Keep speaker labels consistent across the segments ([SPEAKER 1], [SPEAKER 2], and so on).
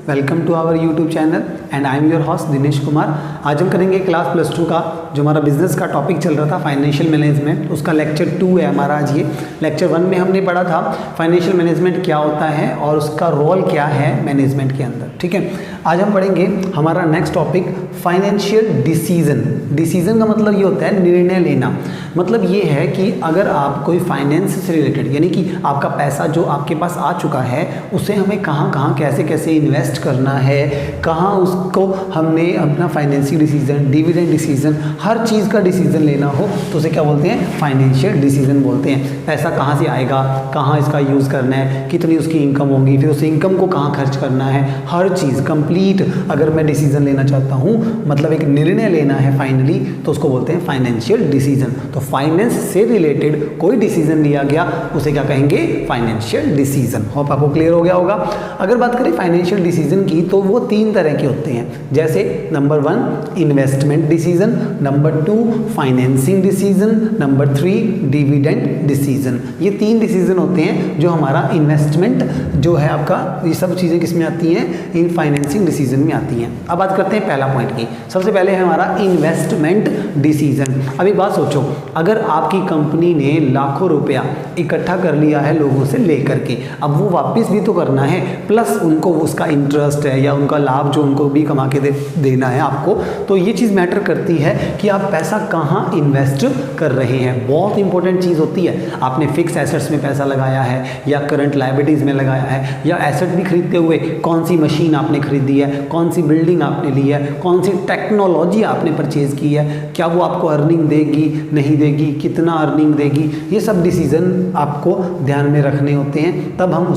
[SPEAKER 1] Welcome to our YouTube channel and I am your host Dinesh Kumar. आज हम करेंगे class +2 का जो हमारा बिजनेस का टॉपिक चल रहा था फाइनेंशियल मैनेजमेंट, उसका लेक्चर 2 है हमारा आज ये। लेक्चर 1 में हमने पढ़ा था फाइनेंशियल मैनेजमेंट क्या होता है और उसका रोल क्या है मैनेजमेंट के अंदर। ठीक है, आज हम पढ़ेंगे हमारा next topic financial decision. Decision का मतलब ये होता है निर्णय लेना। मतलब ये है कि अगर आप कोई फाइनेंस से रिलेटेड यानी कि आपका पैसा जो आपके पास आ चुका है उसे हमें कहाँ कहाँ कैसे कैसे इन्वेस्ट करना है, कहाँ उसको हमने अपना फाइनेंशियल डिसीजन, डिविडेंड डिसीजन, हर चीज़ का डिसीजन लेना हो तो उसे क्या बोलते हैं, फाइनेंशियल डिसीजन बोलते हैं। पैसा कहाँ से आएगा, कहाँ इसका यूज़ करना है, कितनी उसकी इनकम होगी, फिर उस इनकम को कहाँ खर्च करना है, हर चीज़ कंप्लीट अगर मैं डिसीजन लेना चाहता हूँ, मतलब एक निर्णय लेना है फाइनली, तो उसको बोलते हैं फाइनेंशियल डिसीजन। तो फाइनेंस से रिलेटेड कोई डिसीजन लिया गया उसे क्या कहेंगे, फाइनेंशियल डिसीजन। होप आपको क्लियर हो गया होगा। अगर बात करें फाइनेंशियल डिसीजन की तो वो 3 तरह के होते हैं, जैसे number 1 investment decision, number 2 financing decision, number 3 dividend decision. ये 3 डिसीजन होते हैं जो हमारा इन्वेस्टमेंट जो है आपका, ये सब चीज़ें किस में आती हैं, इन फाइनेंसिंग डिसीजन में आती हैं। अब बात करते हैं पहला पॉइंट की। सबसे पहले है हमारा इन्वेस्टमेंट डिसीजन। अब एक बात सोचो, अगर आपकी कंपनी ने लाखों रुपया इकट्ठा कर लिया है लोगों से लेकर के, अब वो वापस भी तो करना है, प्लस उनको उसका इंटरेस्ट है या उनका लाभ जो उनको भी कमा के देना है आपको, तो ये चीज़ मैटर करती है कि आप पैसा कहाँ इन्वेस्ट कर रहे हैं। बहुत इंपॉर्टेंट चीज़ होती है। आपने फिक्स एसेट्स में पैसा लगाया है या करंट लायबिलिटीज़ में लगाया है, या एसेट भी खरीदते हुए कौन सी मशीन आपने खरीदी है, कौन सी बिल्डिंग आपने ली है, कौन सी टेक्नोलॉजी आपने परचेज़ की है, क्या वो आपको अर्निंग देगी नहीं देगी, कितना अर्निंग देगी, ये सब डिसीजन आपको ध्यान में रखने होते हैं, तब हम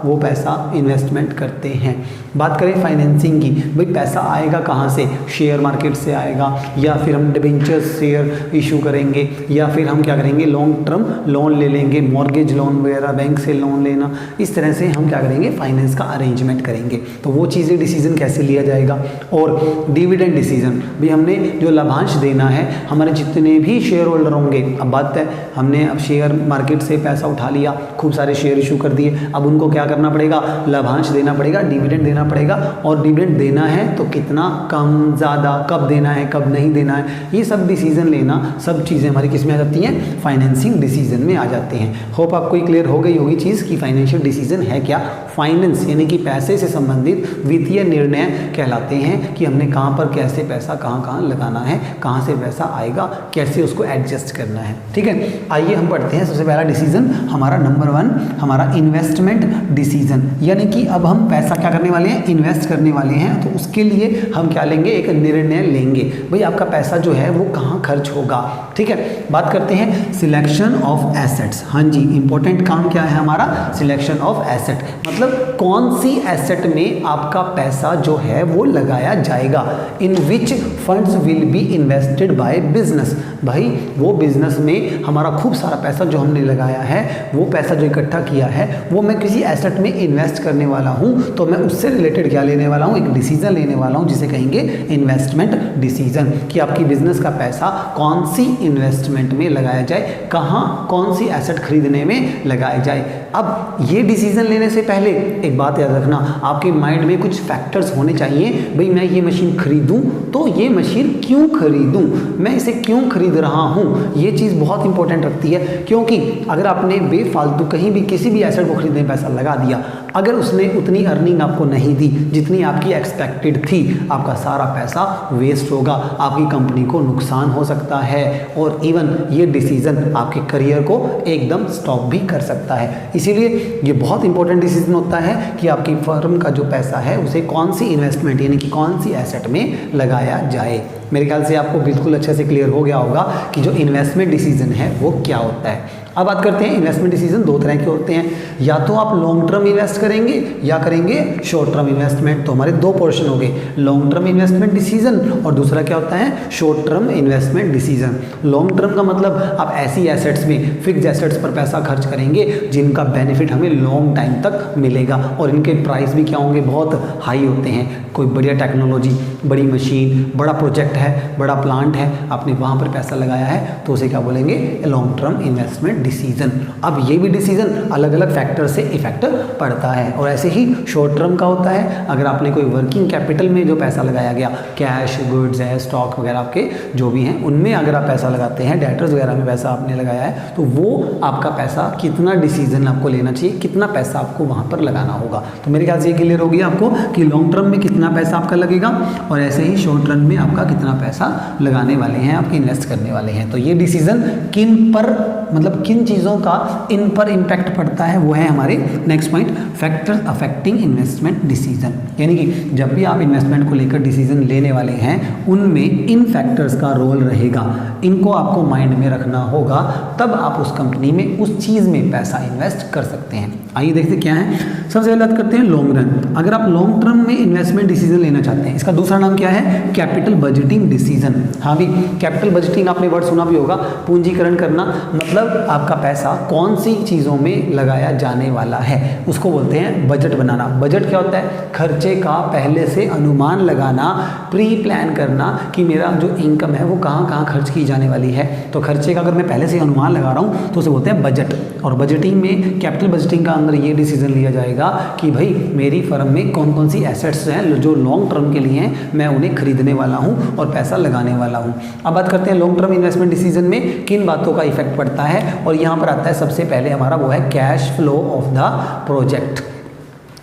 [SPEAKER 1] वो पैसा इन्वेस्टमेंट करते हैं। बात करें फाइनेंसिंग की, भाई पैसा आएगा कहाँ से, शेयर मार्केट से आएगा, या फिर हम डिबेंचर शेयर इशू करेंगे, या फिर हम क्या करेंगे, लॉन्ग टर्म लोन ले लेंगे, मॉर्गेज लोन वगैरह, बैंक से लोन लेना, इस तरह से हम क्या करेंगे, फाइनेंस का अरेंजमेंट करेंगे। तो वो चीज़ें डिसीजन कैसे लिया जाएगा। और डिविडेंड डिसीजन भी, हमने जो लाभांश देना है, हमारे जितने भी शेयर होल्डर होंगे, अब बात है हमने अब शेयर मार्केट से पैसा उठा लिया, खूब सारे शेयर इशू कर दिए, अब उनको क्या करना पड़ेगा, लाभांश देना पड़ेगा, डिविडेंड देना पड़ेगा। और डिविडेंड देना है तो कितना, कम, ज़्यादा, कब देना है, कब नहीं देना है, ये सब डिसीजन लेना, सब चीज़ें हमारी किस में आ जाती हैं, फाइनेंसिंग डिसीजन में आ जाते हैं। होप आपको क्लियर हो गई होगी चीज़ कि फाइनेंशियल डिसीजन है क्या। फाइनेंस यानी कि पैसे से संबंधित वित्तीय निर्णय कहलाते हैं कि हमने कहाँ पर कैसे पैसा कहाँ कहाँ लगाना है, कहाँ से पैसा आएगा, कैसे उसको एडजस्ट करना है। ठीक है, आइए हम पढ़ते हैं। सबसे पहला डिसीजन हमारा नंबर 1 हमारा इन्वेस्टमेंट डिसीजन, यानी कि अब हम पैसा क्या करने वाले हैं, इन्वेस्ट करने वाले हैं, तो उसके लिए हम क्या लेंगे, एक निर्णय लेंगे, भाई आपका पैसा जो है वो कहाँ खर्च होगा। ठीक है, बात करते हैं सिलेक्शन ऑफ एसेट्स। हाँ जी, इंपॉर्टेंट काम क्या है हमारा, सिलेक्शन ऑफ एसेट, मतलब कौन सी एसेट में आपका पैसा जो है वो लगाया जाएगा। In which funds will be invested by business, भाई वो बिजनेस में हमारा खूब सारा पैसा जो हमने लगाया है, वो पैसा जो इकट्ठा किया है वो मैं किसी एसेट में इन्वेस्ट करने वाला हूँ, तो मैं उससे रिलेटेड क्या लेने वाला हूँ, एक डिसीजन लेने वाला हूँ जिसे कहेंगे इन्वेस्टमेंट डिसीजन, कि आपकी बिजनेस का पैसा कौन सी इन्वेस्टमेंट में लगाया जाए, कहाँ कौन सी एसेट खरीदने में लगाया जाए। अब ये डिसीजन लेने से पहले एक बात याद रखना, आपके माइंड में कुछ फैक्टर्स होने चाहिए, भाई मैं ये मशीन खरीदूं तो ये मशीन क्यों खरीदूं, मैं इसे क्यों खरीद रहा हूं, ये चीज़ बहुत इंपॉर्टेंट रखती है। क्योंकि अगर आपने बेफालतू कहीं भी किसी भी एसेट को खरीदने में पैसा लगा दिया, अगर उसने उतनी अर्निंग आपको नहीं दी जितनी आपकी एक्सपेक्टेड थी, आपका सारा पैसा वेस्ट होगा, आपकी कंपनी को नुकसान हो सकता है, और इवन ये डिसीजन आपके करियर को एकदम स्टॉप भी कर सकता है। इसीलिए ये बहुत इंपॉर्टेंट डिसीजन होता है कि आपकी फर्म का जो पैसा है उसे कौन सी इन्वेस्टमेंट यानी कि कौन सी एसेट में लगाया जाए। मेरे ख्याल से आपको बिल्कुल अच्छे से क्लियर हो गया होगा कि जो इन्वेस्टमेंट डिसीजन है वो क्या होता है। अब बात करते हैं, इन्वेस्टमेंट डिसीजन 2 तरह के होते हैं, या तो आप लॉन्ग टर्म इन्वेस्ट करेंगे या करेंगे शॉर्ट टर्म इन्वेस्टमेंट। तो हमारे 2 पोर्शन हो गए, लॉन्ग टर्म इन्वेस्टमेंट डिसीजन और दूसरा क्या होता है, short term investment decision. Long term का मतलब आप ऐसी एसेट्स में, फिक्स एसेट्स पर पैसा खर्च करेंगे जिनका बेनिफिट हमें लॉन्ग टाइम तक मिलेगा, और इनके प्राइस भी क्या होंगे, बहुत हाई होते हैं। कोई बढ़िया टेक्नोलॉजी, बड़ी मशीन, बड़ा प्रोजेक्ट है, बड़ा प्लांट है, आपने वहाँ पर पैसा लगाया है, तो उसे क्या बोलेंगे, लॉन्ग टर्म इन्वेस्टमेंट डिसीजन। अब ये भी डिसीजन अलग अलग फैक्टर से इफेक्ट पड़ता है। और ऐसे ही शॉर्ट टर्म का होता है, अगर आपने कोई वर्किंग कैपिटल में जो पैसा लगाया गया, कैश, गुड्स है, स्टॉक वगैरह आपके जो भी हैं उनमें अगर आप पैसा लगाते हैं, डेटर्स वगैरह में पैसा आपने लगाया है, तो वो आपका पैसा कितना डिसीजन आपको लेना चाहिए, कितना पैसा आपको वहाँ पर लगाना होगा। तो मेरे ख्याल से ये क्लियर हो गया आपको कि लॉन्ग टर्म में कितना पैसा आपका लगेगा और ऐसे ही शॉर्ट रन में आपका कितना पैसा लगाने वाले हैं, आपके इन्वेस्ट करने वाले हैं। तो ये डिसीजन किन पर, मतलब किन चीज़ों का इन पर इम्पैक्ट पड़ता है, वो है हमारे next point, factors affecting investment decision. यानी कि जब भी आप इन्वेस्टमेंट को लेकर डिसीजन लेने वाले हैं उनमें इन फैक्टर्स का रोल रहेगा, इनको आपको माइंड में रखना होगा, तब आप उस कंपनी में उस चीज़ में पैसा इन्वेस्ट कर सकते हैं। आइए देखते क्या है। सबसे पहले बात करते हैं लॉन्ग रन। अगर आप लॉन्ग टर्म में इन्वेस्टमेंट डिसीजन लेना चाहते हैं, इसका दूसरा नाम क्या है, कैपिटल बजटिंग डिसीजन। हाँ भी, कैपिटल बजटिंग आपने वर्ड सुना भी होगा, पूंजीकरण करना, मतलब आपका पैसा कौन सी चीज़ों में लगाया जाने वाला है उसको बोलते हैं बजट बनाना। बजट क्या होता है, खर्चे का पहले से अनुमान लगाना, प्री प्लान करना कि मेरा जो इनकम है वो कहाँ कहाँ खर्च की जाने वाली है। तो खर्चे का अगर मैं पहले से अनुमान लगा रहा हूँ तो उसे बोलते हैं बजट। और बजटिंग में, कैपिटल बजटिंग का अंदर ये डिसीजन लिया जाएगा कि भाई मेरी फर्म में कौन कौन सी एसेट्स हैं जो लॉन्ग टर्म के लिए हैं, मैं उन्हें खरीदने वाला हूँ और पैसा लगाने वाला हूँ। अब बात करते हैं लॉन्ग टर्म इन्वेस्टमेंट डिसीजन में किन बातों का इफेक्ट पड़ता है, और यहाँ पर आता है सबसे पहले हमारा वो है cash flow of the project.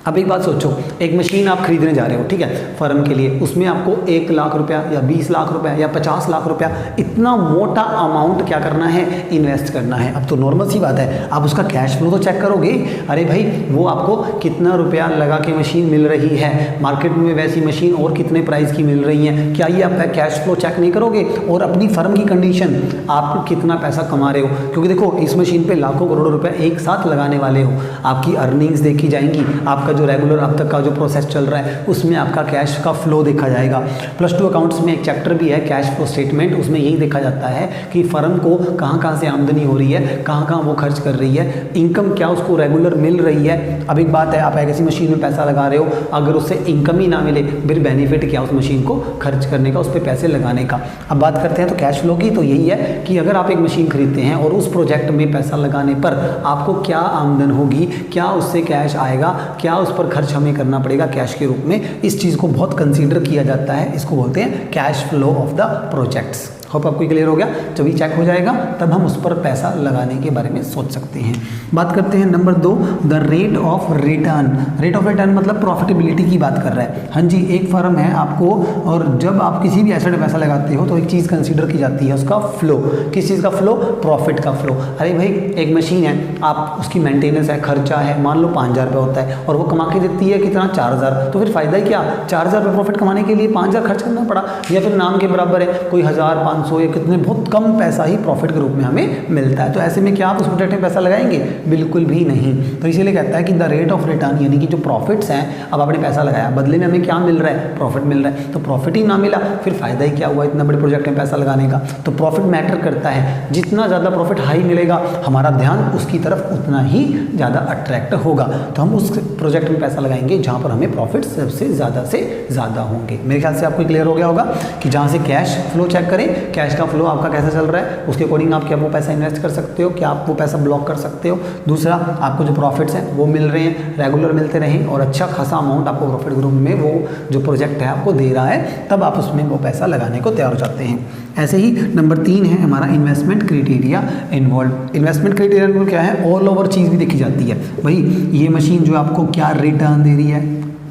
[SPEAKER 1] अब एक बात सोचो, एक मशीन आप खरीदने जा रहे हो, ठीक है, फर्म के लिए, उसमें आपको 1 लाख रुपया या 20 लाख रुपया या 50 लाख रुपया, इतना मोटा अमाउंट क्या करना है, इन्वेस्ट करना है। अब तो नॉर्मल सी बात है, आप उसका कैश फ्लो तो चेक करोगे, अरे भाई वो आपको कितना रुपया लगा के मशीन मिल रही है, मार्केट में वैसी मशीन और कितने प्राइस की मिल रही है, क्या ये आपका कैश फ्लो चेक नहीं करोगे? और अपनी फर्म की कंडीशन, आप कितना पैसा कमा रहे हो, क्योंकि देखो इस मशीन पे लाखों करोड़ों रुपया एक साथ लगाने वाले हो, आपकी अर्निंग्स देखी जाएंगी, आपका जो रेगुलर अब तक का जो प्रोसेस चल रहा है उसमें आपका कैश का फ्लो देखा जाएगा। +2 अकाउंट्स में एक चैप्टर भी है कैश फ्लो स्टेटमेंट, उसमें यही देखा जाता है कि फर्म को कहाँ कहाँ से आमदनी हो रही है, कहाँ कहाँ वो खर्च कर रही है, इनकम क्या उसको रेगुलर मिल रही है। अब एक बात है, आप एक ऐसी मशीन में पैसा लगा रहे हो, अगर उससे इनकम ही ना मिले, फिर बेनिफिट क्या उस मशीन को खर्च करने का, उस पर पैसे लगाने का। अब बात करते हैं तो कैश फ्लो की, तो यही है कि अगर आप एक मशीन खरीदते हैं और उस प्रोजेक्ट में पैसा लगाने पर आपको क्या आमदन होगी, क्या उससे कैश आएगा, क्या उस पर खर्च हमें करना पड़ेगा कैश के रूप में, इस चीज़ को बहुत कंसीडर किया जाता है। इसको बोलते हैं cash flow of the projects. Hope आपको क्लियर हो गया। जब ये चेक हो जाएगा तब हम उस पर पैसा लगाने के बारे में सोच सकते हैं। बात करते हैं number 2, the rate of return. Rate of return मतलब प्रॉफिटेबिलिटी की बात कर रहा है। हाँ जी, एक फर्म है आपको, और जब आप किसी भी एसेट में पैसा लगाते हो तो एक चीज़ कंसीडर की जाती है, उसका फ्लो। किस चीज़ का फ्लो? प्रॉफिट का फ्लो। अरे भाई एक मशीन है, आप उसकी मेंटेनेंस है, खर्चा है, मान लो 5,000 रुपये होता है और वो कमा के देती है कितना, 4,000, तो फिर फ़ायदा ही क्या? 4,000 रुपये प्रॉफिट कमाने के लिए 5,000 खर्च करना पड़ा, या फिर नाम के बराबर है, कोई 1,000, 500 या कितने, बहुत कम पैसा ही प्रॉफिट के रूप में हमें मिलता है। तो ऐसे में क्या आप उस प्रोजेक्ट में पैसा लगाएंगे? बिल्कुल भी नहीं। तो इसीलिए कहता है कि द रेट ऑफ रिटर्न, यानी कि जो प्रॉफिट्स हैं, अब आपने पैसा लगाया, बदले में हमें क्या मिल रहा है? प्रॉफिट मिल रहा है। तो प्रॉफिट ही ना मिला फिर फ़ायदा ही क्या हुआ इतना बड़े प्रोजेक्ट में पैसा लगाने का? तो प्रॉफिट मैटर करता है। जितना ज़्यादा प्रॉफिट हाई मिलेगा, हमारा ध्यान उसकी तरफ उतना ही ज़्यादा अट्रैक्ट होगा। तो हम उस प्रोजेक्ट में पैसा लगाएंगे जहाँ पर हमें प्रॉफिट सबसे ज़्यादा होंगे। मेरे ख्याल से आपको क्लियर हो गया होगा कि जहाँ से कैश फ्लो चेक करें, कैश का फ्लो आपका कैसा चल रहा है, उसके अकॉर्डिंग आप क्या वो पैसा इन्वेस्ट कर सकते हो, क्या आप वो पैसा ब्लॉक कर सकते हो। दूसरा, आपको जो प्रॉफिट्स हैं वो मिल रहे हैं, रेगुलर मिलते रहें और अच्छा खासा अमाउंट आपको प्रॉफिट ग्रुप में वो जो प्रोजेक्ट है आपको दे रहा है, तब आप उसमें वो पैसा लगाने को तैयार हो जाते हैं। ऐसे ही नंबर 3 है हमारा investment criteria involve. Investment criteria involve क्या है? ऑल ओवर चीज़ भी देखी जाती है। भाई ये मशीन जो आपको क्या रिटर्न दे रही है,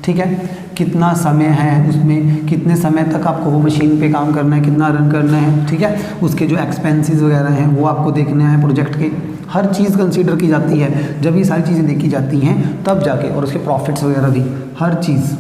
[SPEAKER 1] ठीक है, कितना समय है उसमें, कितने समय तक आपको वो मशीन पे काम करना है, कितना रन करना है, ठीक है, उसके जो एक्सपेंसेस वगैरह हैं वो आपको देखना है, प्रोजेक्ट के हर चीज़ कंसीडर की जाती है। जब ये सारी चीज़ें देखी जाती हैं तब जाके, और उसके प्रॉफिट्स वगैरह भी, हर चीज़,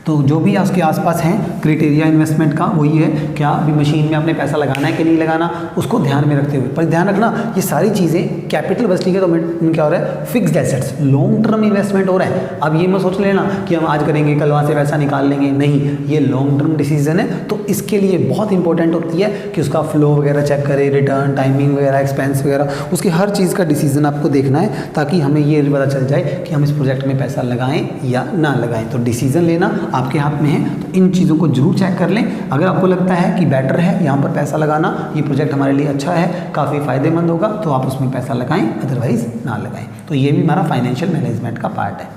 [SPEAKER 1] तो जो भी उसके आसपास हैं क्राइटेरिया इन्वेस्टमेंट का, वही है क्या अभी मशीन में आपने पैसा लगाना है कि नहीं लगाना, उसको ध्यान में रखते हुए। पर ध्यान रखना ये सारी चीज़ें कैपिटल बजटिंग है, तो क्या हो रहा है? Fixed assets, long term investment हो रहा है। अब ये मत सोच लेना कि हम आज करेंगे कल वहाँ से पैसा निकाल लेंगे, नहीं, ये लॉन्ग टर्म डिसीजन है। तो इसके लिए बहुत इंपॉर्टेंट होती है कि उसका फ्लो वगैरह चेक करें, रिटर्न, टाइमिंग वगैरह, एक्सपेंस वगैरह, उसकी हर चीज़ का डिसीजन आपको देखना है, ताकि हमें ये पता चल जाए कि हम इस प्रोजेक्ट में पैसा लगाएं या ना लगाएं। तो डिसीजन लेना आपके हाथ में है, तो इन चीज़ों को जरूर चेक कर लें। अगर आपको लगता है कि बेटर है यहाँ पर पैसा लगाना, ये प्रोजेक्ट हमारे लिए अच्छा है, काफ़ी फ़ायदेमंद होगा, तो आप उसमें पैसा लगाएं, अदरवाइज़ ना लगाएं। तो ये भी हमारा फाइनेंशियल मैनेजमेंट का पार्ट है।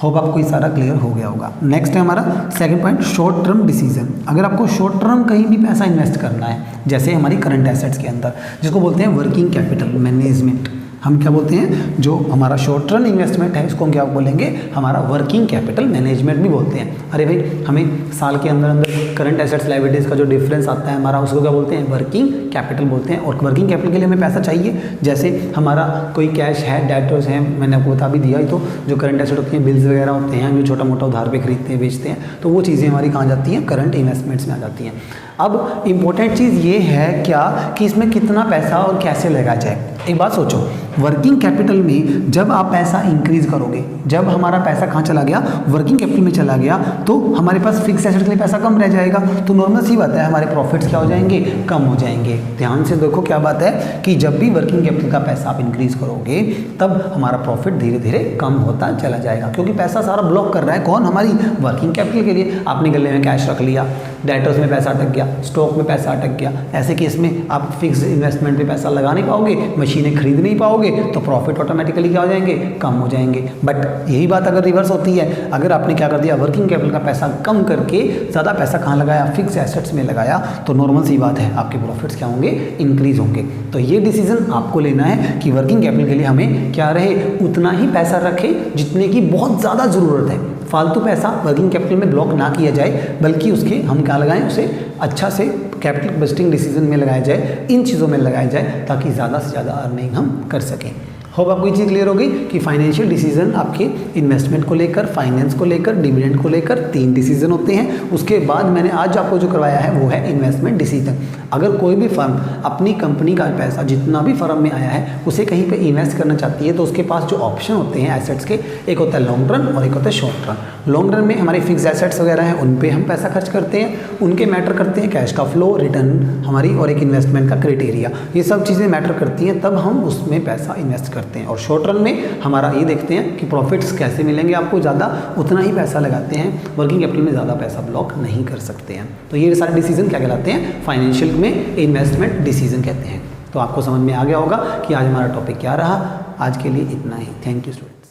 [SPEAKER 1] होप आपको ये सारा क्लियर हो गया होगा। नेक्स्ट है हमारा second point, short term decision. अगर आपको शॉर्ट टर्म कहीं भी पैसा इन्वेस्ट करना है, जैसे हमारी करंट एसेट्स के अंदर, जिसको बोलते हैं वर्किंग कैपिटल मैनेजमेंट, हम क्या बोलते हैं, जो हमारा शॉर्ट टर्म इन्वेस्टमेंट है उसको हम क्या बोलेंगे, हमारा वर्किंग कैपिटल मैनेजमेंट भी बोलते हैं। अरे भाई, हमें साल के अंदर अंदर करंट एसेट्स लायबिलिटीज़ का जो डिफरेंस आता है हमारा, उसको क्या बोलते हैं, वर्किंग कैपिटल बोलते हैं। और वर्किंग कैपिटल के लिए हमें पैसा चाहिए, जैसे हमारा कोई कैश है, डेटर्स हैं, मैंने आपको बता भी दिया ही, तो जो करंट एसेट होती हैं, बिल्स वगैरह होते हैं, हम जो छोटा मोटा उधार पे खरीदते हैं, बेचते हैं, तो वो चीज़ें हमारी कहाँ जाती हैं, करंट इन्वेस्टमेंट्स में आ जाती हैं। अब इम्पोर्टेंट चीज़ ये है क्या कि इसमें कितना पैसा और कैसे लगाया जाए। एक बात सोचो, वर्किंग कैपिटल में जब आप पैसा इंक्रीज करोगे, जब हमारा पैसा कहाँ चला गया, वर्किंग कैपिटल में चला गया, तो हमारे पास फिक्स एसेट के लिए पैसा कम रह जाएगा, तो नॉर्मल सी बात है, हमारे प्रॉफिट्स क्या हो जाएंगे, कम हो जाएंगे। ध्यान से देखो क्या बात है कि जब भी वर्किंग कैपिटल का पैसा आप इंक्रीज करोगे, तब हमारा प्रॉफिट धीरे धीरे कम होता चला जाएगा, क्योंकि पैसा सारा ब्लॉक कर रहा है कौन, हमारी वर्किंग कैपिटल के लिए। आपने गले में कैश रख लिया, डेटर्स में पैसा अटक गया, स्टॉक में पैसा अटक गया, ऐसे केस में आप फिक्स इन्वेस्टमेंट में पैसा लगा नहीं पाओगे, मशीनें खरीद नहीं पाओगे, तो प्रॉफिट ऑटोमेटिकली क्या हो जाएंगे, कम हो जाएंगे। बट यही बात अगर रिवर्स होती है, अगर आपने क्या कर दिया, वर्किंग कैपिटल का पैसा कम करके ज़्यादा पैसा कहाँ लगाया, फिक्स एसेट्स में लगाया, तो नॉर्मल सी बात है, आपके प्रॉफिट्स क्या होंगे, इंक्रीज होंगे। तो ये डिसीजन आपको लेना है कि वर्किंग कैपिटल के लिए हमें क्या रहे, उतना ही पैसा रखें जितने की बहुत ज़्यादा ज़रूरत है। फालतू पैसा वर्किंग कैपिटल में ब्लॉक ना किया जाए, बल्कि उसके हम क्या लगाएं, उसे अच्छा से कैपिटल बस्टिंग डिसीजन में लगाया जाए, इन चीज़ों में लगाया जाए, ताकि ज़्यादा से ज़्यादा अर्निंग हम कर सकें। होप आपको ये चीज़ क्लियर होगी कि फाइनेंशियल डिसीजन आपके इन्वेस्टमेंट को लेकर, फाइनेंस को लेकर, डिविडेंड को लेकर 3 डिसीजन होते हैं। उसके बाद मैंने आज आपको जो करवाया है वो है इन्वेस्टमेंट डिसीजन। अगर कोई भी फर्म अपनी कंपनी का पैसा जितना भी फर्म में आया है उसे कहीं पे इन्वेस्ट करना चाहती है, तो उसके पास जो ऑप्शन होते हैं एसेट्स के, एक होता है लॉन्ग रन और एक होता है शॉर्ट रन। लॉन्ग रन में हमारे फिक्स एसेट्स वगैरह हैं, उन पे हम पैसा खर्च करते हैं, उनके मैटर करते हैं कैश का फ्लो, रिटर्न हमारी, और एक इन्वेस्टमेंट का क्राइटेरिया, ये सब चीज़ें मैटर करती हैं, तब हम उसमें पैसा इन्वेस्ट करते हैं। और शॉर्ट रन में हमारा ये देखते हैं कि प्रॉफिट्स कैसे मिलेंगे आपको, ज़्यादा उतना ही पैसा लगाते हैं, वर्किंग कैपिटल में ज़्यादा पैसा ब्लॉक नहीं कर सकते हैं। तो ये सारे डिसीजन क्या कहलाते हैं, फाइनेंशियल में इन्वेस्टमेंट डिसीजन कहते हैं। तो आपको समझ में आ गया होगा कि आज हमारा टॉपिक क्या रहा। आज के लिए इतना ही। Thank you student.